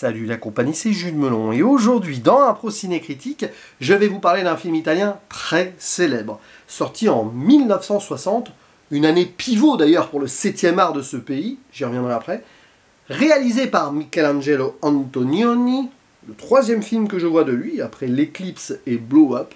Salut la compagnie, c'est Jules Melon et aujourd'hui dans Impro Ciné Critique, je vais vous parler d'un film italien très célèbre, sorti en 1960, une année pivot d'ailleurs pour le 7e art de ce pays, j'y reviendrai après, réalisé par Michelangelo Antonioni, le 3e film que je vois de lui, après L'Éclipse et Blow Up,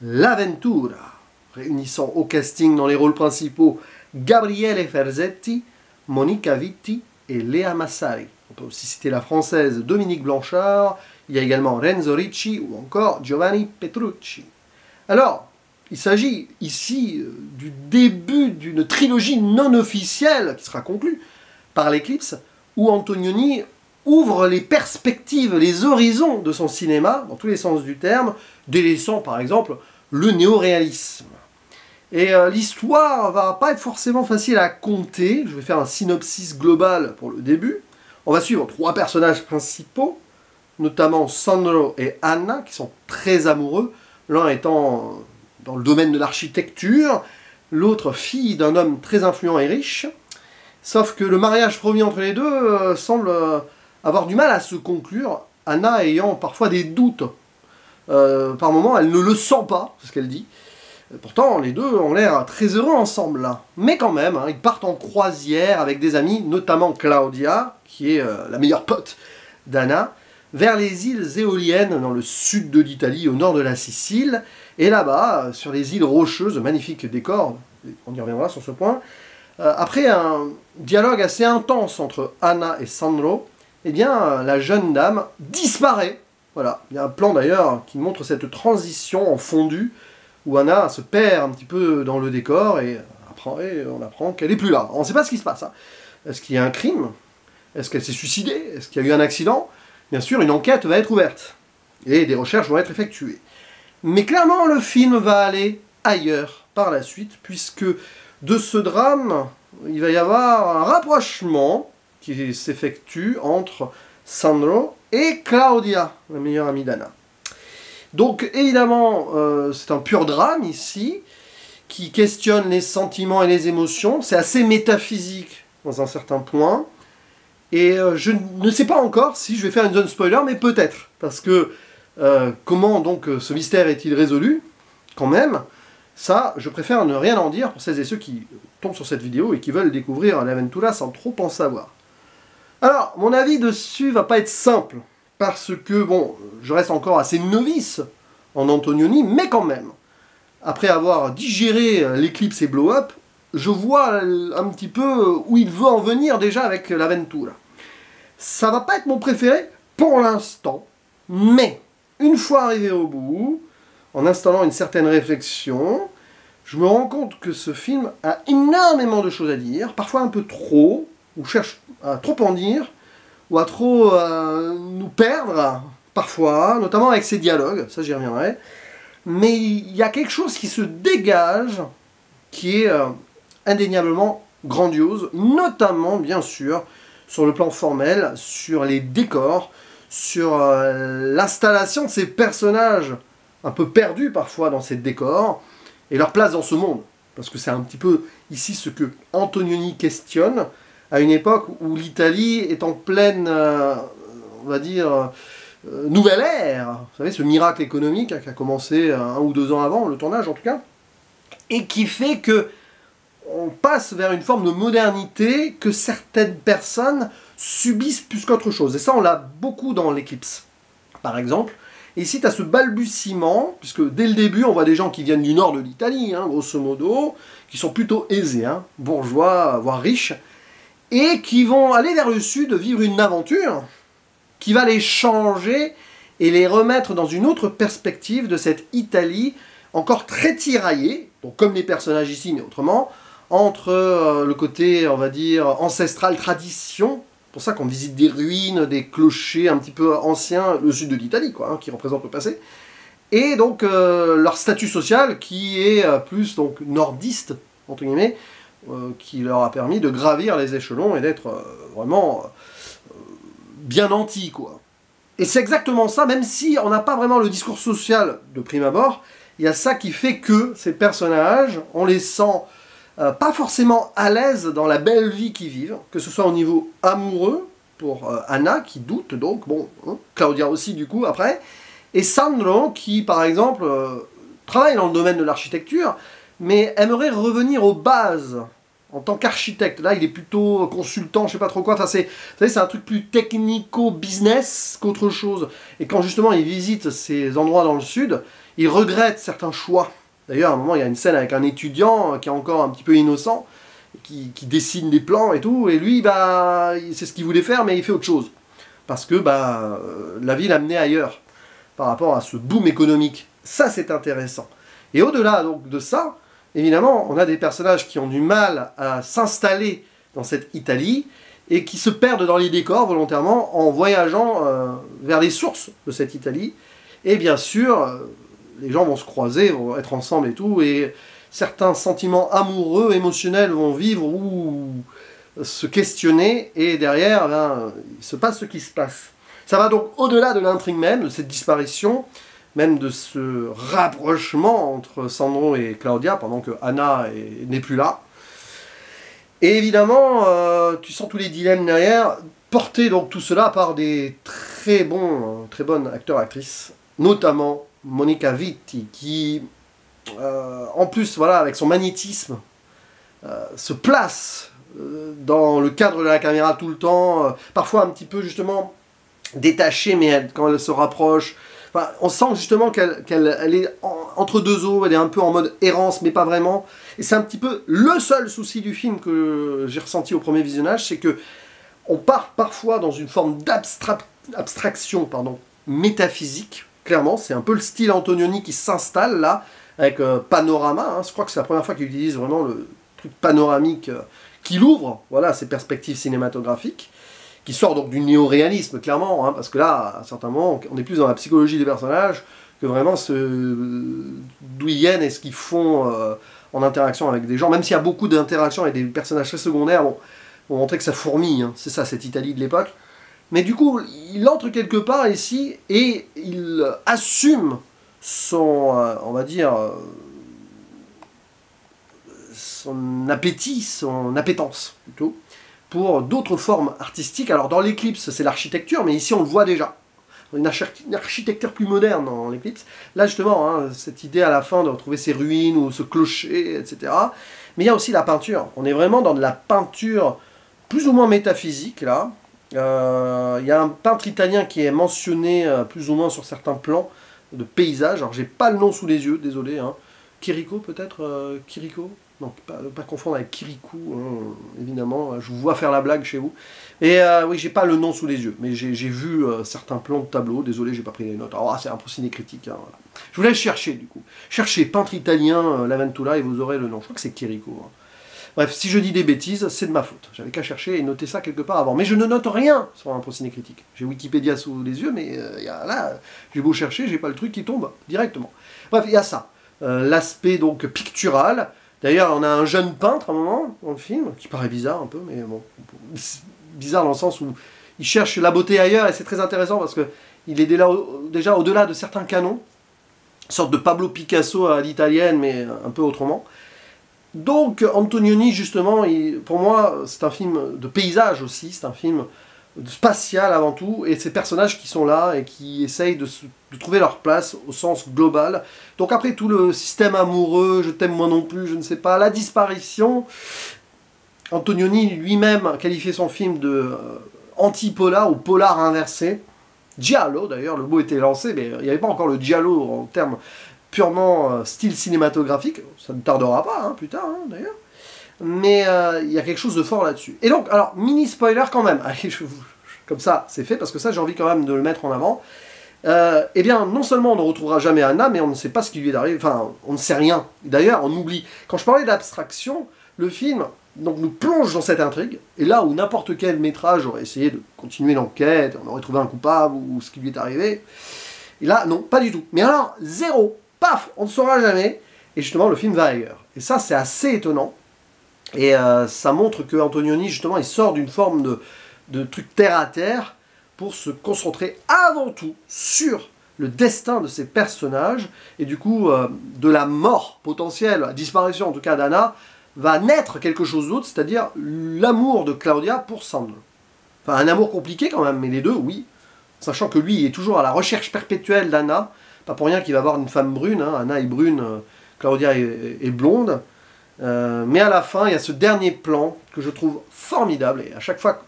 L'Avventura, réunissant au casting dans les rôles principaux Gabriele Ferzetti, Monica Vitti et Lea Massari. On peut aussi citer la française Dominique Blanchard, il y a également Renzo Ricci ou encore Giovanni Petrucci. Alors, il s'agit ici du début d'une trilogie non officielle qui sera conclue par l'Éclipse, où Antonioni ouvre les perspectives, les horizons de son cinéma, dans tous les sens du terme, délaissant par exemple le néoréalisme. Et l'histoire va pas être forcément facile à compter, je vais faire un synopsis global pour le début. On va suivre 3 personnages principaux, notamment Sandro et Anna, qui sont très amoureux, l'un étant dans le domaine de l'architecture, l'autre fille d'un homme très influent et riche, sauf que le mariage promis entre les deux semble avoir du mal à se conclure, Anna ayant parfois des doutes. Par moments, elle ne le sent pas, c'est ce qu'elle dit. Pourtant, les deux ont l'air très heureux ensemble, là. Mais quand même, ils partent en croisière avec des amis, notamment Claudia, qui est la meilleure pote d'Anna, vers les îles éoliennes dans le sud de l'Italie, au nord de la Sicile. Et là-bas, sur les îles rocheuses, magnifiques décors, on y reviendra sur ce point, après un dialogue assez intense entre Anna et Sandro, eh bien, la jeune dame disparaît. Voilà, il y a un plan d'ailleurs qui montre cette transition en fondu, où Anna se perd un petit peu dans le décor et on apprend qu'elle n'est plus là. On ne sait pas ce qui se passe. Hein. Est-ce qu'il y a un crime? Est-ce qu'elle s'est suicidée? Est-ce qu'il y a eu un accident? Bien sûr, une enquête va être ouverte et des recherches vont être effectuées. Mais clairement, le film va aller ailleurs par la suite, puisque de ce drame, il va y avoir un rapprochement qui s'effectue entre Sandro et Claudia, la meilleure amie d'Anna. Donc évidemment, c'est un pur drame ici, qui questionne les sentiments et les émotions. C'est assez métaphysique dans un certain point. Et je ne sais pas encore si je vais faire une zone spoiler, mais peut-être. Parce que comment donc ce mystère est-il résolu, quand même, ça, je préfère ne rien en dire pour celles et ceux qui tombent sur cette vidéo et qui veulent découvrir l'Avventura sans trop en savoir. Alors, mon avis dessus va pas être simple. Parce que, bon, je reste encore assez novice en Antonioni, mais quand même, après avoir digéré l'Éclipse et Blow Up, je vois un petit peu où il veut en venir déjà avec l'Avventura. Ça va pas être mon préféré pour l'instant, mais une fois arrivé au bout, en installant une certaine réflexion, je me rends compte que ce film a énormément de choses à dire, parfois un peu trop, ou cherche à trop en dire, ou à trop nous perdre, parfois, notamment avec ses dialogues, ça j'y reviendrai. Mais il y a quelque chose qui se dégage, qui est indéniablement grandiose, notamment, bien sûr, sur le plan formel, sur les décors, sur l'installation de ces personnages un peu perdus parfois dans ces décors, et leur place dans ce monde. Parce que c'est un petit peu ici ce que Antonioni questionne, à une époque où l'Italie est en pleine, on va dire, nouvelle ère. Vous savez, ce miracle économique qui a commencé 1 ou 2 ans avant, le tournage en tout cas, et qui fait que on passe vers une forme de modernité que certaines personnes subissent plus qu'autre chose. Et ça, on l'a beaucoup dans l'Éclipse, par exemple. Et ici, tu as ce balbutiement, puisque dès le début, on voit des gens qui viennent du nord de l'Italie, hein, grosso modo, qui sont plutôt aisés, hein, bourgeois, voire riches, et qui vont aller vers le sud vivre une aventure qui va les changer et les remettre dans une autre perspective de cette Italie encore très tiraillée, donc comme les personnages ici, mais autrement, entre le côté, on va dire, ancestral, tradition, pour ça qu'on visite des ruines, des clochers un petit peu anciens, le sud de l'Italie, quoi, hein, qui représente le passé, et donc leur statut social qui est plus donc nordiste, entre guillemets, qui leur a permis de gravir les échelons et d'être vraiment bien nantis, quoi. Et c'est exactement ça, même si on n'a pas vraiment le discours social de prime abord, il y a ça qui fait que ces personnages, on les sent pas forcément à l'aise dans la belle vie qu'ils vivent, que ce soit au niveau amoureux, pour Anna, qui doute donc, bon, hein, Claudia aussi du coup après, et Sandro, qui par exemple travaille dans le domaine de l'architecture, mais aimerait revenir aux bases en tant qu'architecte. Là, il est plutôt consultant, je sais pas trop quoi. Enfin, vous savez, c'est un truc plus technico-business qu'autre chose. Et quand justement il visite ces endroits dans le sud, il regrette certains choix. D'ailleurs, à un moment, il y a une scène avec un étudiant qui est encore un petit peu innocent, qui dessine des plans et tout, et lui, bah, c'est ce qu'il voulait faire, mais il fait autre chose. Parce que bah, la vie l'a mené ailleurs, par rapport à ce boom économique. Ça, c'est intéressant. Et au-delà donc de ça, évidemment, on a des personnages qui ont du mal à s'installer dans cette Italie, et qui se perdent dans les décors volontairement, en voyageant vers les sources de cette Italie. Et bien sûr, les gens vont se croiser, vont être ensemble et tout, et certains sentiments amoureux, émotionnels vont vivre ou se questionner, et derrière, ben, il se passe ce qui se passe. Ça va donc au-delà de l'intrigue même, de cette disparition, même de ce rapprochement entre Sandro et Claudia, pendant que Anna n'est plus là. Et évidemment, tu sens tous les dilemmes derrière, portés donc tout cela par des très bonnes acteurs-actrices, notamment Monica Vitti, qui, en plus, voilà, avec son magnétisme, se place dans le cadre de la caméra tout le temps, parfois un petit peu justement détachée, mais quand elle se rapproche, enfin, on sent justement qu'elle est entre deux eaux, elle est un peu en mode errance, mais pas vraiment. Et c'est un petit peu le seul souci du film que j'ai ressenti au premier visionnage, c'est que on part parfois dans une forme d'abstraction métaphysique. Clairement, c'est un peu le style Antonioni qui s'installe là, avec Panorama. Hein. Je crois que c'est la première fois qu'il utilise vraiment le truc panoramique qu'il ouvre, voilà, ses perspectives cinématographiques, qui sort donc du néo-réalisme, clairement, hein, parce que là, à certains moments, on est plus dans la psychologie des personnages que vraiment d'où ils viennent et ce qu'ils font en interaction avec des gens, même s'il y a beaucoup d'interactions avec des personnages très secondaires, bon, pour montrer que ça fourmille, hein, c'est ça, cette Italie de l'époque. Mais du coup, il entre quelque part ici et il assume son, on va dire, son appétit, son appétence, plutôt, pour d'autres formes artistiques. Alors dans l'Éclipse, c'est l'architecture, mais ici on le voit déjà. Une architecture plus moderne dans l'Éclipse. Là justement, hein, cette idée à la fin de retrouver ces ruines ou ce clocher, etc. Mais il y a aussi la peinture. On est vraiment dans de la peinture plus ou moins métaphysique, là. Il y a un peintre italien qui est mentionné plus ou moins sur certains plans de paysages. Alors j'ai pas le nom sous les yeux, désolé. Hein. Chirico peut-être Chirico. Non, pas confondre avec Kirikou, hein, évidemment, je vous vois faire la blague chez vous. Et oui, j'ai pas le nom sous les yeux, mais j'ai vu certains plans de tableau, désolé, j'ai pas pris les notes. Alors, c'est un peu cinécritique. Hein, voilà. Je vous laisse chercher, du coup. Cherchez peintre italien, Laventula, et vous aurez le nom. Je crois que c'est Chirico. Hein. Bref, si je dis des bêtises, c'est de ma faute. J'avais qu'à chercher et noter ça quelque part avant. Mais je ne note rien sur un ciné critique. J'ai Wikipédia sous les yeux, mais là, j'ai beau chercher, j'ai pas le truc qui tombe directement. Bref, il y a ça. L'aspect donc pictural. D'ailleurs, on a un jeune peintre à un moment dans le film, qui paraît bizarre un peu, mais bon, bizarre dans le sens où il cherche la beauté ailleurs, et c'est très intéressant parce qu'il est déjà au-delà de certains canons, une sorte de Pablo Picasso à l'italienne, mais un peu autrement. Donc, Antonioni, justement, pour moi, c'est un film de paysage aussi, c'est un film spatial avant tout, et ces personnages qui sont là et qui essayent de trouver leur place au sens global. Donc après tout le système amoureux, je t'aime moi non plus, je ne sais pas, la disparition, Antonioni lui-même a qualifié son film de anti-polar ou polar inversé. Giallo d'ailleurs, le mot était lancé, mais il n'y avait pas encore le giallo en termes purement style cinématographique, ça ne tardera pas, hein, plus tard hein, d'ailleurs. Mais il y a quelque chose de fort là-dessus. Et donc, alors, mini spoiler quand même. Allez, comme ça, c'est fait, parce que ça, j'ai envie quand même de le mettre en avant. Eh bien, non seulement on ne retrouvera jamais Anna, mais on ne sait pas ce qui lui est arrivé. Enfin, on ne sait rien. D'ailleurs, on oublie. Quand je parlais d'abstraction, le film donc, nous plonge dans cette intrigue. Et là où n'importe quel métrage aurait essayé de continuer l'enquête, on aurait trouvé un coupable ou ce qui lui est arrivé. Et là, non, pas du tout. Mais alors, zéro. Paf, on ne saura jamais. Et justement, le film va ailleurs. Et ça, c'est assez étonnant. Et ça montre que Antonioni, justement, il sort d'une forme de truc terre à terre pour se concentrer avant tout sur le destin de ces personnages. Et du coup, de la mort potentielle, la disparition en tout cas d'Anna, va naître quelque chose d'autre, c'est-à-dire l'amour de Claudia pour Sandro. Enfin, un amour compliqué quand même, mais les deux, oui. Sachant que lui, il est toujours à la recherche perpétuelle d'Anna. Pas pour rien qu'il va avoir une femme brune. Hein. Anna est brune, Claudia est blonde. Mais à la fin, il y a ce dernier plan que je trouve formidable. Et à chaque fois,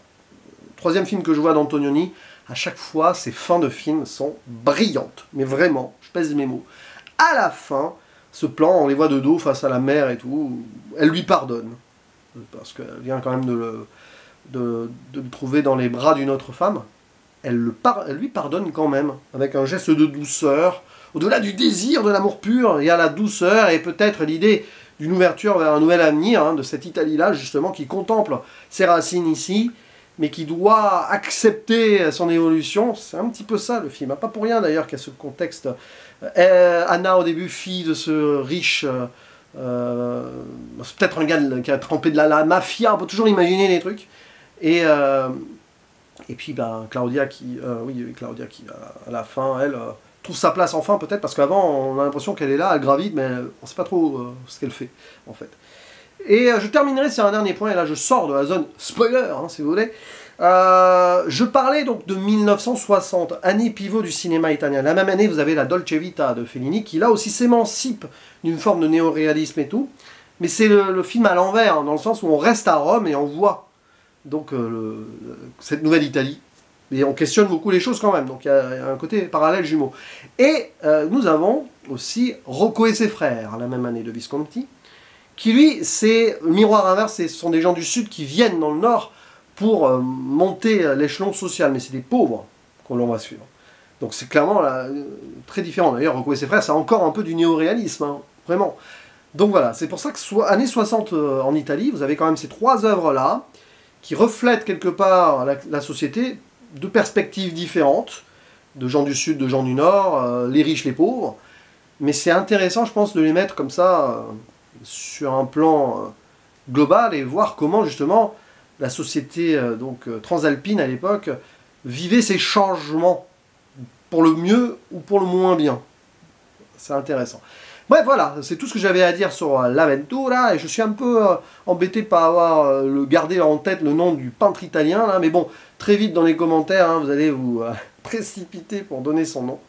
troisième film que je vois d'Antonioni, à chaque fois, ces fins de film sont brillantes. Mais vraiment, je pèse mes mots. À la fin, ce plan, on les voit de dos face à la mer et tout. Elle lui pardonne. Parce qu'elle vient quand même de le trouver dans les bras d'une autre femme. Elle lui pardonne quand même, avec un geste de douceur. Au-delà du désir de l'amour pur, il y a la douceur et peut-être l'idée d'une ouverture vers un nouvel avenir, hein, de cette Italie-là, justement, qui contemple ses racines ici, mais qui doit accepter son évolution. C'est un petit peu ça, le film. Pas pour rien, d'ailleurs, qu'il y a ce contexte. Anna, au début, fille de ce riche... c'est peut-être un gars qui a trempé de la mafia, on peut toujours imaginer les trucs. Et puis ben, Claudia qui, à la fin, elle trouve sa place enfin peut-être, parce qu'avant on a l'impression qu'elle est là, elle gravite, mais on ne sait pas trop ce qu'elle fait en fait. Et je terminerai sur un dernier point, et là je sors de la zone spoiler, hein, si vous voulez. Je parlais donc de 1960, année pivot du cinéma italien. La même année, vous avez la Dolce Vita de Fellini, qui là aussi s'émancipe d'une forme de néoréalisme et tout, mais c'est le film à l'envers, hein, dans le sens où on reste à Rome et on voit donc cette nouvelle Italie. Et on questionne beaucoup les choses quand même, donc il y a un côté parallèle jumeau. Et nous avons aussi Rocco et ses frères, la même année de Visconti, qui lui, c'est le miroir inverse, ce sont des gens du Sud qui viennent dans le Nord pour monter l'échelon social, mais c'est des pauvres qu'on l'on va suivre. Donc c'est clairement là, très différent. D'ailleurs, Rocco et ses frères, c'est encore un peu du néoréalisme, hein, vraiment. Donc voilà, c'est pour ça que années 60 en Italie, vous avez quand même ces trois œuvres-là, qui reflètent quelque part la société de perspectives différentes, de gens du Sud, de gens du Nord, les riches, les pauvres. Mais c'est intéressant, je pense, de les mettre comme ça, sur un plan global, et voir comment, justement, la société transalpine, à l'époque, vivait ces changements, pour le mieux ou pour le moins bien. C'est intéressant. Bref, voilà, c'est tout ce que j'avais à dire sur l'Aventura, et je suis un peu embêté de pas avoir gardé en tête le nom du peintre italien, là, mais bon, très vite dans les commentaires, hein, vous allez vous précipiter pour donner son nom.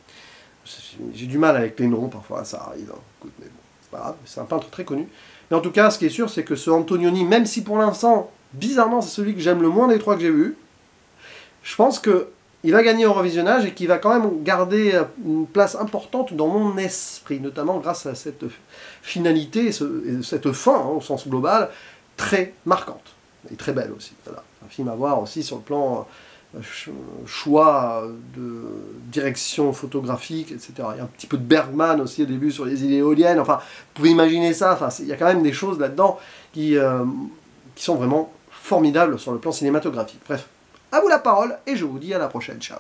J'ai du mal avec les noms, parfois ça arrive, hein. Écoute, mais bon, c'est pas grave, c'est un peintre très connu. Mais en tout cas, ce qui est sûr, c'est que ce Antonioni, même si pour l'instant, bizarrement, c'est celui que j'aime le moins des trois que j'ai vus, je pense que il va gagner au revisionnage et qu'il va quand même garder une place importante dans mon esprit, notamment grâce à cette finalité, cette fin, hein, au sens global, très marquante, et très belle aussi. Voilà. Un film à voir aussi sur le plan choix de direction photographique, etc. Il y a un petit peu de Bergman aussi au début sur les îles éoliennes, enfin, vous pouvez imaginer ça, enfin, il y a quand même des choses là-dedans qui sont vraiment formidables sur le plan cinématographique. Bref. À vous la parole, et je vous dis à la prochaine. Ciao.